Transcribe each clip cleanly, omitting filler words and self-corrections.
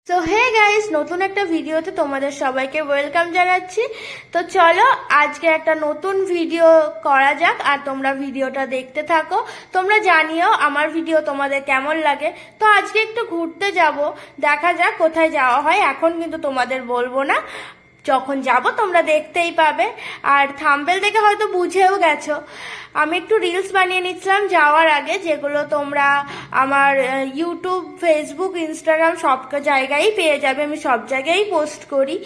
So hey guys, নতুন একটা ভিডিওতে তোমাদের সবাইকে ওয়েলকাম জানাচ্ছি। তো চলো আজকে একটা নতুন ভিডিও করা যাক, আর তোমরা ভিডিওটা দেখতে থাকো। তোমরা জানিও আমার ভিডিও তোমাদের কেমন লাগে। তো আজকে একটু ঘুরতে যাব, দেখা যাক কোথায় যাওয়া হয়। এখন কিন্তু তোমাদের বলবো না, যখন যাব তোমরা দেখতেই পাবে। আর থাম্বনেল দেখে হয়তো বুঝেও গেছো, আমি একটু রিলস বানিয়ে নিচ্ছিলাম যাওয়ার আগে, যেগুলো তোমরা আমার ইউটিউব, ফেসবুক, ইনস্টাগ্রাম সব জায়গায় পেয়ে যাবে। আমি সব জায়গায় পোস্ট করি।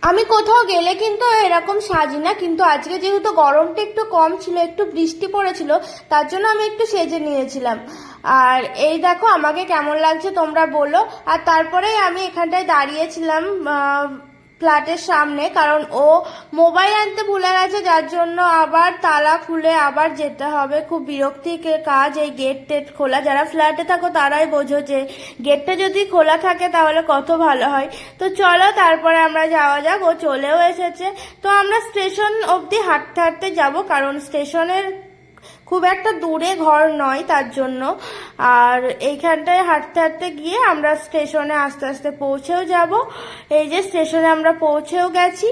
আমি কোথাও গেলে কিন্তু এরকম সাজি না, কিন্তু আজকে যেহেতু গরমটা একটু কম ছিল, একটু বৃষ্টি পড়েছিল, তার জন্য আমি একটু সেজে নিয়েছিলাম। আর এই দেখো আমাকে কেমন লাগছে তোমরা বলো। আর তারপরে আমি এখানটায় দাঁড়িয়েছিলাম ফ্ল্যাটের সামনে, কারণ ও মোবাইল আনতে ভুলে গেছে, যার জন্য আবার তালা খুলে আবার যেতে হবে। খুব বিরক্তিকর কাজ এই গেট টেট খোলা। যারা ফ্ল্যাটে থাকো তারাই বোঝো যে গেটটা যদি খোলা থাকে তাহলে কত ভালো হয়। তো চলো তারপরে আমরা যাওয়া যাক। ও চলেও এসেছে। তো আমরা স্টেশন অবধি হাঁটতে হাঁটতে যাব, কারণ স্টেশনের খুব একটা দূরে ঘর নয়, তার জন্য। আর এইখানটায় হাঁটতে হাঁটতে গিয়ে আমরা স্টেশনে আস্তে আস্তে পৌঁছেও যাব। এই যে স্টেশনে আমরা পৌঁছেও গেছি,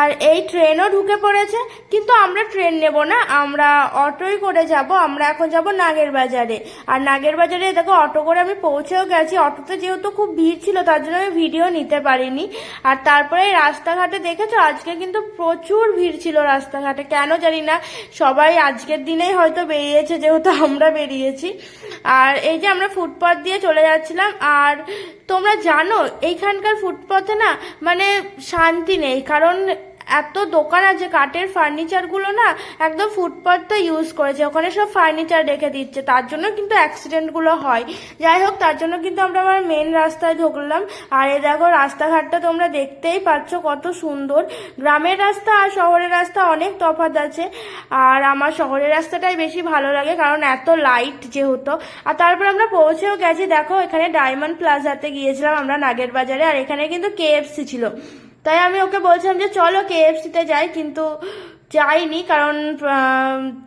আর এই ট্রেনও ঢুকে পড়েছে। কিন্তু আমরা ট্রেন নেব না, আমরা অটোই করে যাব। আমরা এখন যাব নাগের বাজারে। আর নাগের বাজারে দেখো অটো করে আমি পৌঁছেও গেছি। অটোতে যেহেতু খুব ভিড় ছিল, তার জন্য আমি ভিডিও নিতে পারিনি। আর তারপরে রাস্তাঘাটে দেখেছো, আজকে কিন্তু প্রচুর ভিড় ছিল রাস্তাঘাটে, কেন জানি না। সবাই আজকের দিনেই হয়তো বেরিয়েছে, যেহেতু আমরা বেরিয়েছি। আর এই যে আমরা ফুটপাথ দিয়ে চলে যাচ্ছিলাম। আর তোমরা জানো এইখানকার ফুটপাথে না মানে শান্তি নেই, কারণ এত দোকান আছে কাঠের ফার্নিচারগুলো না একদম ফুটপাথটা ইউজ করেছে, ওখানে সব ফার্নিচার রেখে দিচ্ছে, তার জন্য কিন্তু অ্যাক্সিডেন্টগুলো হয়। যাই হোক, তার জন্য কিন্তু আমরা আবার মেন রাস্তায় ঢুকলাম। আর এই দেখো রাস্তাঘাটটা তোমরা দেখতেই পাচ্ছ কত সুন্দর। গ্রামের রাস্তা আর শহরের রাস্তা অনেক তফাৎ আছে। আর আমার শহরের রাস্তাটাই বেশি ভালো লাগে, কারণ এত লাইট যেহেতু। আর তারপর আমরা পৌঁছেও গেছি। দেখো এখানে ডায়মন্ড প্লাজাতে গিয়েছিলাম আমরা নাগের বাজারে, আর এখানে কিন্তু KFC ছিল। তাই আমি ওকে বলছিলাম যে চলো KFC-তে যাই, কিন্তু যাইনি, কারণ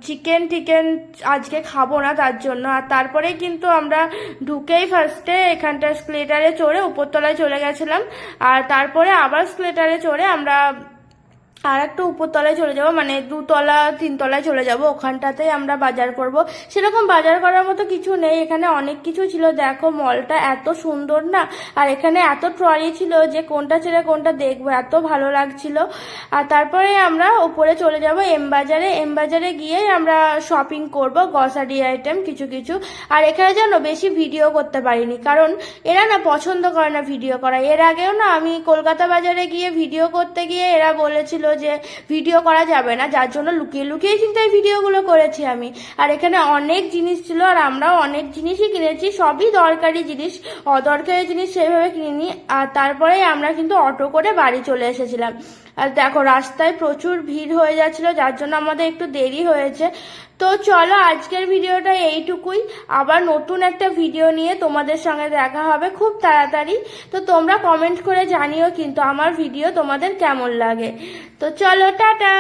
চিকেন আজকে খাবো না, তার জন্য। আর তারপরে কিন্তু আমরা ঢুকেই ফার্স্টে এখানটা স্কেলেটারে চড়ে উপরতলায় চলে গেছিলাম। আর তারপরে আবার স্কেলেটারে চড়ে আমরা আর একটু উপরতলায় চলে যাব, মানে 2তলা 3তলায় চলে যাব। ওখানটাতেই আমরা বাজার করব। সেরকম বাজার করার মতো কিছু নেই, এখানে অনেক কিছু ছিল। দেখো মলটা এত সুন্দর না, আর এখানে এত ট্রলি ছিল যে কোনটা ছেড়ে কোনটা দেখবো, এত ভালো লাগছিল। আর তারপরে আমরা উপরে চলে যাব এমবাজারে। এমবাজারে গিয়ে আমরা শপিং করব, গ্রসারি আইটেম কিছু কিছু। আর এখানে যেন বেশি ভিডিও করতে পারিনি, কারণ এরা না পছন্দ করে না ভিডিও করা। এর আগেও না আমি কলকাতা বাজারে গিয়ে ভিডিও করতে গিয়ে এরা বলেছিল যে ভিডিও করা যাবে না, যার জন্য লুকিয়ে লুকিয়ে কিন্তু এই ভিডিওগুলো করেছি আমি। আর এখানে অনেক জিনিস ছিল, আর আমরাও অনেক জিনিসই কিনেছি, সবই দরকারি জিনিস, অদরকারি জিনিস সেভাবে কিনিনি। আর তারপরে আমরা কিন্তু অটো করে বাড়ি চলে এসেছিলাম। আর দেখো রাস্তায় প্রচুর ভিড় হয়ে যাচ্ছিল, যার জন্য আমাদের একটু দেরি হয়েছে। তো চলো আজকের ভিডিওটা এইটুকুই। আবার নতুন একটা ভিডিও নিয়ে তোমাদের সঙ্গে দেখা হবে খুব তাড়াতাড়ি। তো তোমরা কমেন্ট করে জানিও কিন্তু আমার ভিডিও তোমাদের কেমন লাগে। তো চলো টাটা।